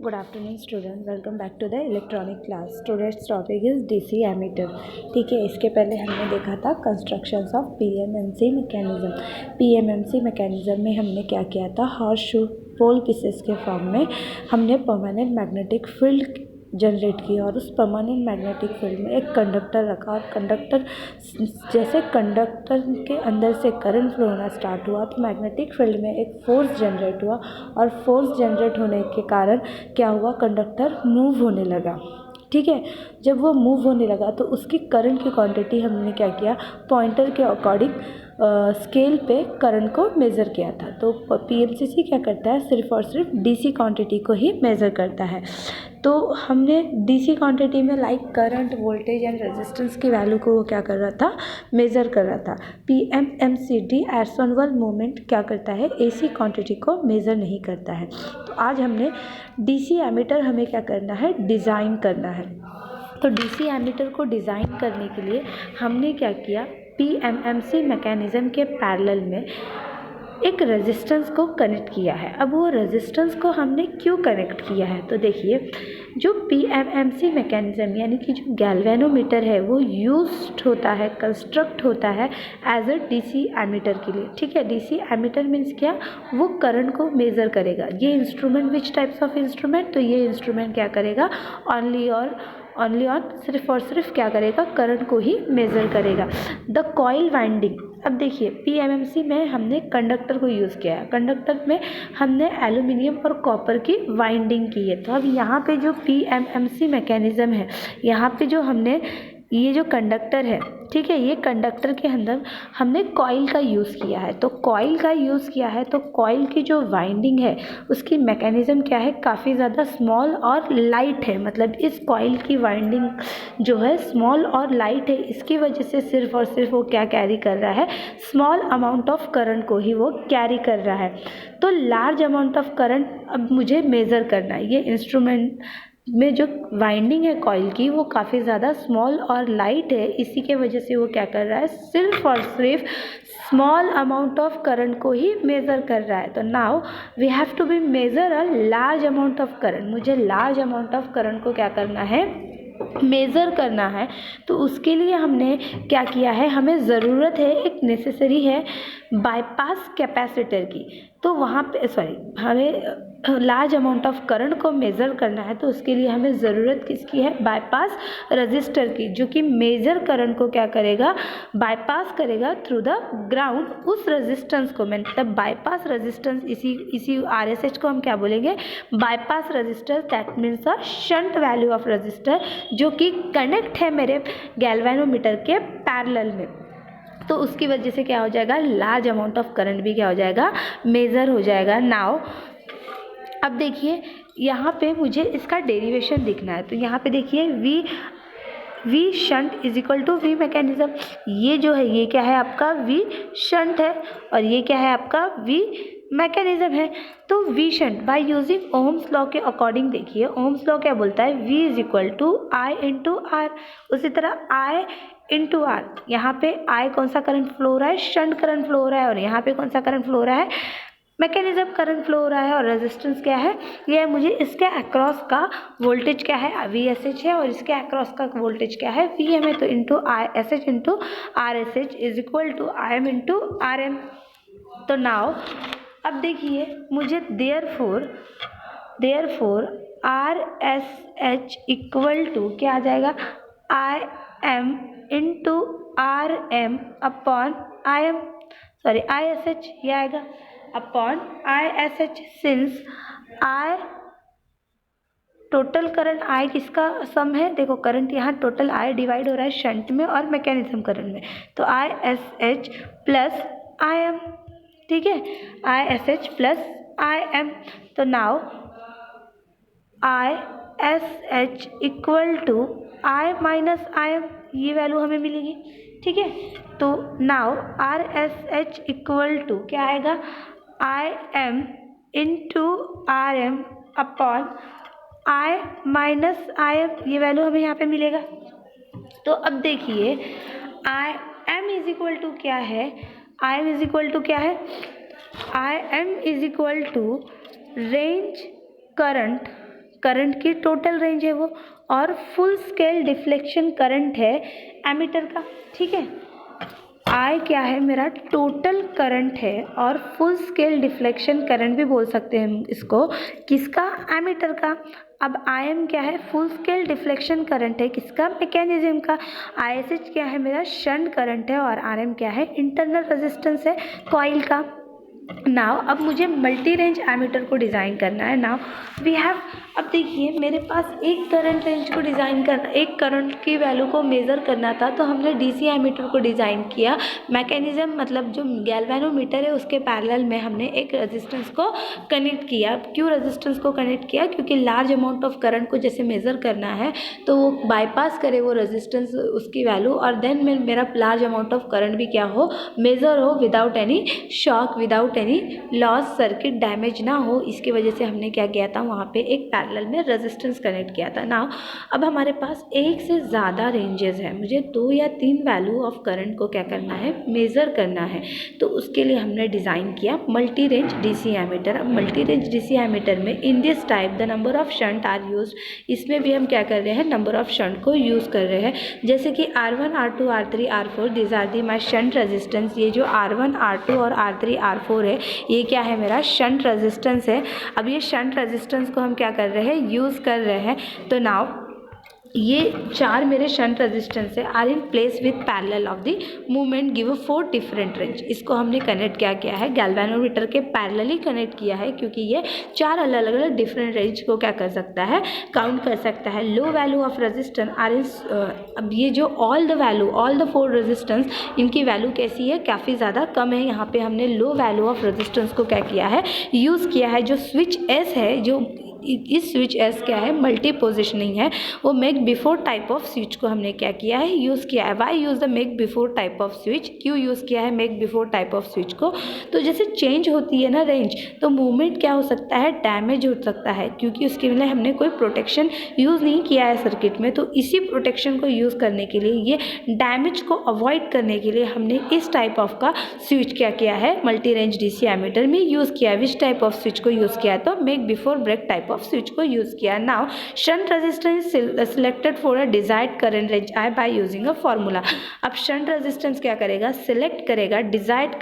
Good afternoon students, welcome back to the electronic class. Today's topic is DC ammeter. ठीक है, इसके पहले हमने देखा था constructions of PMMC mechanism. PMMC mechanism में हमने क्या किया था, हॉर्स शू पोल पीसेस के फॉर्म में हमने परमानेंट मैग्नेटिक फील्ड जनरेट की और उस परमानेंट मैग्नेटिक फील्ड में एक कंडक्टर रखा और कंडक्टर जैसे कंडक्टर के अंदर से करंट फ्लो होना स्टार्ट हुआ तो मैग्नेटिक फील्ड में एक फोर्स जनरेट हुआ और फोर्स जनरेट होने के कारण क्या हुआ, कंडक्टर मूव होने लगा. ठीक है, जब वो मूव होने लगा तो उसकी करंट की क्वांटिटी हमने क्या किया, पॉइंटर के अकॉर्डिंग स्केल पे करंट को मेज़र किया था. तो PMCC क्या करता है, सिर्फ और सिर्फ DC क्वांटिटी को ही मेज़र करता है. तो हमने DC क्वांटिटी में like current, voltage and resistance की वैल्यू को वो क्या कर रहा था, मेज़र कर रहा था. PMMCD एर्सोनवल मोमेंट क्या करता है, AC क्वांटिटी को मेज़र नहीं करता है. तो आज हमने DC एमीटर हमें क्या करना है, डिज़ाइन करना है. तो DC एमीटर को डिज़ाइन करने के लिए हमने क्या किया, PMMC मैकेनिज़्म के पैरेलल में एक रेजिस्टेंस को कनेक्ट किया है. अब वो रेजिस्टेंस को हमने क्यों कनेक्ट किया है, तो देखिए जो PMMC मैकेनिज़्म यानी कि जो गैल्वेनोमीटर है वो यूज्ड होता है, कंस्ट्रक्ट होता है एज अ DC एमीटर के लिए. ठीक है, DC एमीटर मीन्स क्या, वो करंट को मेज़र करेगा. ये instrument which types of instrument, तो ये इंस्ट्रूमेंट क्या करेगा, ओनली ऑन सिर्फ और सिर्फ क्या करेगा, करंट को ही मेज़र करेगा. द कॉइल वाइंडिंग, अब देखिए PMMC में हमने कंडक्टर को यूज़ किया है, कंडक्टर में हमने एल्यूमिनियम और कॉपर की वाइंडिंग की है. तो अब यहाँ पे जो PMMC मैकेनिज़्म है, यहाँ पे जो हमने ये जो कंडक्टर है, ठीक है, ये कंडक्टर के अंदर हमने कॉइल का यूज़ किया है. तो कॉइल का यूज़ किया है तो कॉइल की जो वाइंडिंग है उसकी मैकेनिज़्म क्या है, काफ़ी ज़्यादा स्मॉल और लाइट है. मतलब इस कॉइल की वाइंडिंग जो है स्मॉल और लाइट है, इसकी वजह से सिर्फ और सिर्फ वो क्या कैरी कर रहा है, स्मॉल अमाउंट ऑफ करंट को ही वो कैरी कर रहा है. तो लार्ज अमाउंट ऑफ करंट अब मुझे मेज़र करना है. ये इंस्ट्रूमेंट में जो वाइंडिंग है कॉइल की वो काफ़ी ज़्यादा स्मॉल और लाइट है, इसी के वजह से वो क्या कर रहा है, सिर्फ और सिर्फ स्मॉल अमाउंट ऑफ करंट को ही मेज़र कर रहा है. तो now we have to be measure a large amount of current. मुझे लार्ज अमाउंट ऑफ करंट को क्या करना है, मेज़र करना है. तो उसके लिए हमने क्या किया है, हमें ज़रूरत है, एक नेसेसरी है बाईपास कैपेसिटर की. तो वहाँ पे हमें लार्ज अमाउंट ऑफ करंट को मेज़र करना है तो उसके लिए हमें ज़रूरत किसकी है, बाईपास रजिस्टर की, जो कि मेजर करंट को क्या करेगा, बाईपास करेगा थ्रू द ग्राउंड. उस रेजिस्टेंस को मतलब बाईपास रेजिस्टेंस, इसी RSH को हम क्या बोलेंगे, bypass register. That means a shunt value of register जो कि कनेक्ट है मेरे गैल्वेनोमीटर के पैरेलल में. तो उसकी वजह से क्या हो जाएगा, लार्ज अमाउंट ऑफ करंट भी क्या हो जाएगा, मेज़र हो जाएगा. नाउ अब देखिए यहाँ पे मुझे इसका डेरिवेशन दिखना है. तो यहाँ पे देखिए V shunt is equal to V mechanism. ये जो है ये क्या है आपका, V शंट है और ये क्या है आपका, V मैकेनिज्म है. तो V shunt by using Ohm's law के अकॉर्डिंग, देखिए ओम्स लॉ क्या बोलता है, V is equal to I into R. उसी तरह I इंटू आर, यहाँ पे I कौन सा करंट फ्लो हो रहा है, शंट करंट फ्लो हो रहा है, और यहाँ पे कौन सा करंट फ्लो हो रहा है, मैकेनिज्म करंट फ्लो हो रहा है. और रेजिस्टेंस क्या है, ये है मुझे इसके अक्रॉस का वोल्टेज क्या है, VSH है, और इसके अक्रॉस का वोल्टेज क्या है, VM है. तो into ISH into RSH is equal to IM into RM. तो नाउ अब देखिए मुझे देयरफॉर RSH इक्वल टू क्या आ जाएगा, IM into RM upon ISH, ये आएगा upon ISH. Since I total current, I किसका सम है, देखो करंट यहाँ टोटल I डिवाइड हो रहा है शंट में और मैकेनिज्म करंट में. तो ISH प्लस IM, ठीक है, ISH प्लस IM. तो now ISH equal to I minus IM, ये वैल्यू हमें मिलेगी. ठीक है, तो नाउ RSH इक्वल टू क्या आएगा, IM into RM upon I minus IM, ये वैल्यू हमें यहाँ पे मिलेगा. तो अब देखिए IM इज इक्वल टू क्या है, IM इज इक्वल टू क्या है, IM is equal to range current current की टोटल रेंज है वो, और फुल स्केल डिफ्लेक्शन करंट है एमीटर का, ठीक है। आई क्या है, मेरा टोटल करंट है, और फुल स्केल डिफ्लेक्शन करंट भी बोल सकते हैं हम इसको, किसका, एमीटर का। अब आई एम क्या है, फुल स्केल डिफ्लेक्शन करंट है, किसका, मैकेनिज्म का। आई एस एच क्या है, मेरा शंट करंट है, और आर एम क्या है, इंटरनल रेजिस्टेंस है कॉइल का। नाउ अब मुझे मल्टी रेंज एमीटर को डिज़ाइन करना है। नाउ वी हैव, अब देखिए मेरे पास एक करंट रेंज को डिज़ाइन करना, एक करंट की वैल्यू को मेज़र करना था, तो हमने डीसी एमीटर को डिज़ाइन किया। मैकेनिज्म मतलब जो गैल्वेनोमीटर है उसके पैरेलल में हमने एक रेजिस्टेंस को कनेक्ट किया। क्यों रेजिस्टेंस को कनेक्ट किया, क्योंकि लार्ज अमाउंट ऑफ करंट को जैसे मेज़र करना है तो वो बाईपास करे वो रेजिस्टेंस उसकी वैल्यू, और देन मेरा लार्ज अमाउंट ऑफ करंट भी क्या हो, मेज़र हो without any shock, without any loss, circuit damage ना हो। इसकी वजह से हमने क्या किया था, वहाँ पे एक पैरेलल में रेजिस्टेंस कनेक्ट किया था। नाउ अब हमारे पास एक से ज़्यादा रेंजेस है, मुझे 2 या 3 वैल्यू ऑफ करंट को क्या करना है, मेज़र करना है, तो उसके लिए हमने डिज़ाइन किया मल्टी रेंज डीसी एमीटर। अब मल्टी रेंज डीसी एमीटर में in this type the number of shunt are use, इसमें भी हम क्या कर रहे हैं, नंबर ऑफ शंट को यूज़ कर रहे हैं। जैसे कि R1 R2 R3 R4 this are the my shunt resistance. ये जो R1 R2 और R3 R4 है, ये क्या है, मेरा शंट रेजिस्टेंस है। अब ये शंट रेजिस्टेंस को हम क्या कर रहे हैं, यूज़ कर रहे हैं। तो नाउ ये 4 मेरे शंट रेजिस्टेंस है, are in place with parallel of the movement give 4 different range. इसको हमने कनेक्ट क्या किया है, गैल्वेनोमीटर के पैरेलली कनेक्ट किया है, क्योंकि ये 4 अलग अलग डिफरेंट रेंज को क्या कर सकता है, काउंट कर सकता है। Low value of resistance are in, अब ये जो all the value, all the 4 resistance, इनकी वैल्यू कैसी है, काफ़ी ज़्यादा कम है। यहाँ पे हमने लो वैल्यू ऑफ रेजिस्टेंस को क्या किया है, यूज़ किया है। जो स्विच एस है, जो इस स्विच एस क्या है, मल्टी पोजिशनिंग है, वो make before type of switch को हमने क्या किया है, यूज़ किया है। Why use the make before type of switch, क्यों यूज़ किया है make before type of switch को, तो जैसे चेंज होती है ना रेंज, तो मूवमेंट क्या हो सकता है, डैमेज हो सकता है, क्योंकि उसके लिए हमने कोई प्रोटेक्शन यूज़ नहीं किया है सर्किट में। तो इसी प्रोटेक्शन को यूज़ करने के लिए, ये डैमेज को अवॉइड करने के लिए हमने इस टाइप ऑफ का स्विच क्या किया है, मल्टी रेंज डीसी एमीटर में यूज़ किया है। विच टाइप ऑफ स्विच को यूज़ किया है, तो make before break type of switch को यूज़ किया। Now shunt resistance selected for a desired current range I by using a formula. अब शंट रेजिस्टेंस क्या करेगा, सिलेक्ट करेगा डिजायर्ड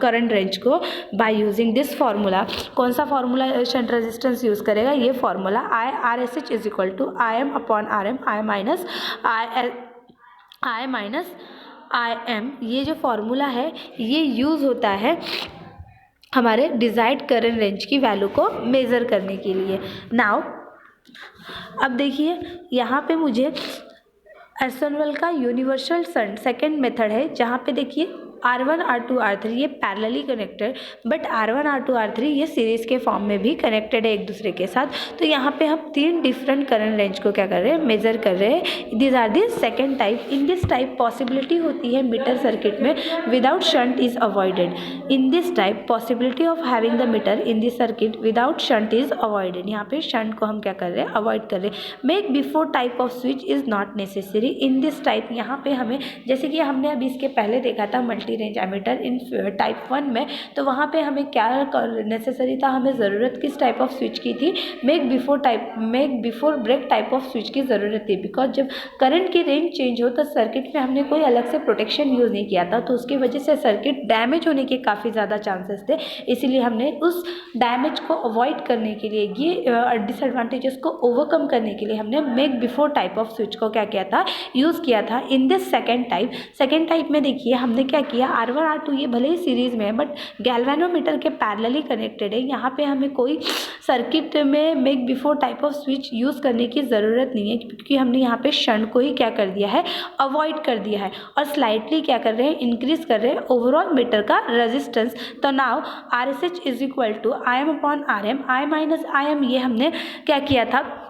करंट रेंज को बाय यूजिंग दिस फार्मूला। कौन सा formula shunt resistance use करेगा, ये formula I are S H is equal to I M upon R M, I minus I M. ये जो फार्मूला है ये यूज़ होता है हमारे डिजायर्ड करंट रेंज की वैल्यू को मेज़र करने के लिए। नाउ अब देखिए यहाँ पे मुझे एसनवेल का यूनिवर्सल सेकंड मेथड है, जहाँ पे देखिए R1 R2 R3 ये parallelly connected, but R1 R2 R3 ये सीरीज़ के फॉर्म में भी कनेक्टेड है एक दूसरे के साथ। तो यहाँ पे हम 3 डिफरेंट करंट रेंज को क्या कर रहे हैं, मेज़र कर रहे हैं। This are the second type. In this type possibility होती है मीटर सर्किट में without shunt is avoided. In this type possibility of having the meter in this circuit without shunt is avoided. यहाँ पे shunt को हम क्या कर रहे हैं, अवॉइड कर रहे हैं। Make before type of switch is not necessary in this type. यहाँ पे हमें, जैसे कि हमने अभी इसके पहले देखा था मल्टी रेंज एमीटर इन टाइप 1 में, तो वहाँ पे हमें क्या नेसेसरी था, हमें ज़रूरत किस टाइप ऑफ स्विच की थी, make before break type of switch की ज़रूरत थी। बिकॉज जब करंट की रेंज चेंज हो तो सर्किट में हमने कोई अलग से प्रोटेक्शन यूज़ नहीं किया था, तो उसकी वजह से सर्किट डैमेज होने के काफ़ी ज़्यादा चांसेस थे। इसीलिए हमने उस डैमेज को अवॉइड करने के लिए, ये डिसएडवांटेजेस को ओवरकम करने के लिए हमने make before type of switch को क्या किया था, यूज़ किया था। इन दिस सेकेंड टाइप में देखिए हमने क्या किया, R1 R2 ये भले ही सीरीज़ में है बट गैल्वेनोमीटर के पैरेलली कनेक्टेड है। यहाँ पे हमें कोई सर्किट में make before type of switch use करने की ज़रूरत नहीं है, क्योंकि हमने यहाँ पे शंट को ही क्या कर दिया है, अवॉइड कर दिया है, और स्लाइटली क्या कर रहे हैं, इंक्रीज कर रहे हैं ओवरऑल मीटर का रेजिस्टेंस। तो now R S H is equal to I M upon R M, I minus I M, ये हमने क्या किया था,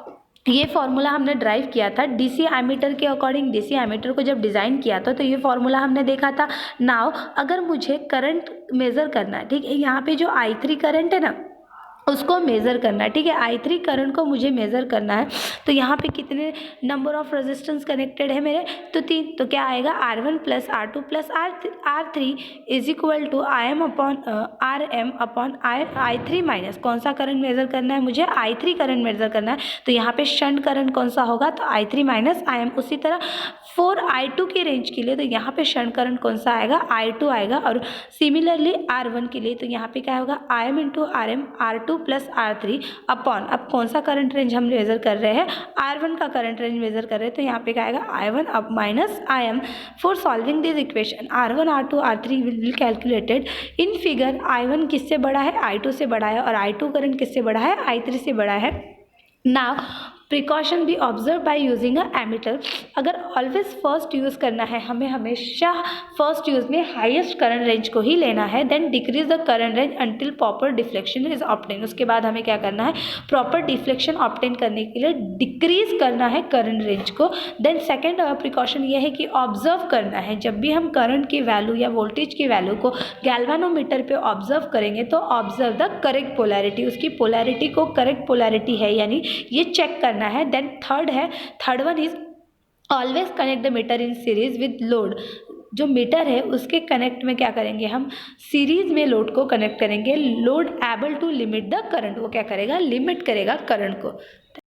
ये फार्मूला हमने ड्राइव किया था डीसी एमीटर के अकॉर्डिंग। डीसी एमीटर को जब डिज़ाइन किया था तो ये फार्मूला हमने देखा था। नाउ अगर मुझे करंट मेज़र करना है, ठीक है, यहाँ पे जो I3 करंट है ना, उसको मेज़र करना है, ठीक है। I3 करंट को मुझे मेज़र करना है। तो यहाँ पे कितने नंबर ऑफ रेजिस्टेंस कनेक्टेड है मेरे, तो 3। तो क्या आएगा, R1 plus R2 plus R3 is equal to RM upon I3 minus कौन सा करंट मेज़र करना है मुझे, I3 करंट मेज़र करना है। तो यहाँ पे शंट करंट कौन सा होगा, तो I3 माइनस IM। उसी तरह 4I2 की रेंज के लिए तो यहाँ पे शंट करंट कौन सा आएगा, I2 आएगा। और सिमिलरली R1 के लिए तो यहाँ पे क्या होगा, IM into RM R2 plus R3 upon, अब कौन सा करंट रेंज हम मेज़र कर रहे हैं, R1 का करंट रेंज मेज़र कर रहे हैं। तो यहाँ पे क्या आएगा, I1 अब minus IM। For solving this equation R1 R2 R3 will be calculated in figure. I1 किससे बड़ा है, I2 से बड़ा है, और I2 करंट किससे बड़ा है, I3 से बड़ा है। Now precaution be observe by using a ammeter. अगर ऑलवेज फर्स्ट यूज़ करना है, हमें हमेशा फर्स्ट यूज़ में हाईएस्ट करंट रेंज को ही लेना है। Then decrease the current range until proper deflection is obtain. उसके बाद हमें क्या करना है, प्रॉपर डिफ्लेक्शन ऑब्टेन करने के लिए डिक्रीज करना है करंट रेंज को। देन सेकेंड प्रिकॉशन ये है कि ऑब्जर्व करना है, जब भी हम करंट की वैल्यू या वोल्टेज की वैल्यू को गैल्वेनोमीटर पे ऑब्जर्व करेंगे तो ऑब्जर्व द करेक्ट पोलैरिटी, उसकी पोलैरिटी को करेक्ट पोलैरिटी है यानी ये चेक करना है। Then third one is always connect the meter in series with load. जो मीटर है उसके कनेक्ट में क्या करेंगे, हम सीरीज में लोड को कनेक्ट करेंगे। Load able to limit the current, वो क्या करेगा, लिमिट करेगा करंट को।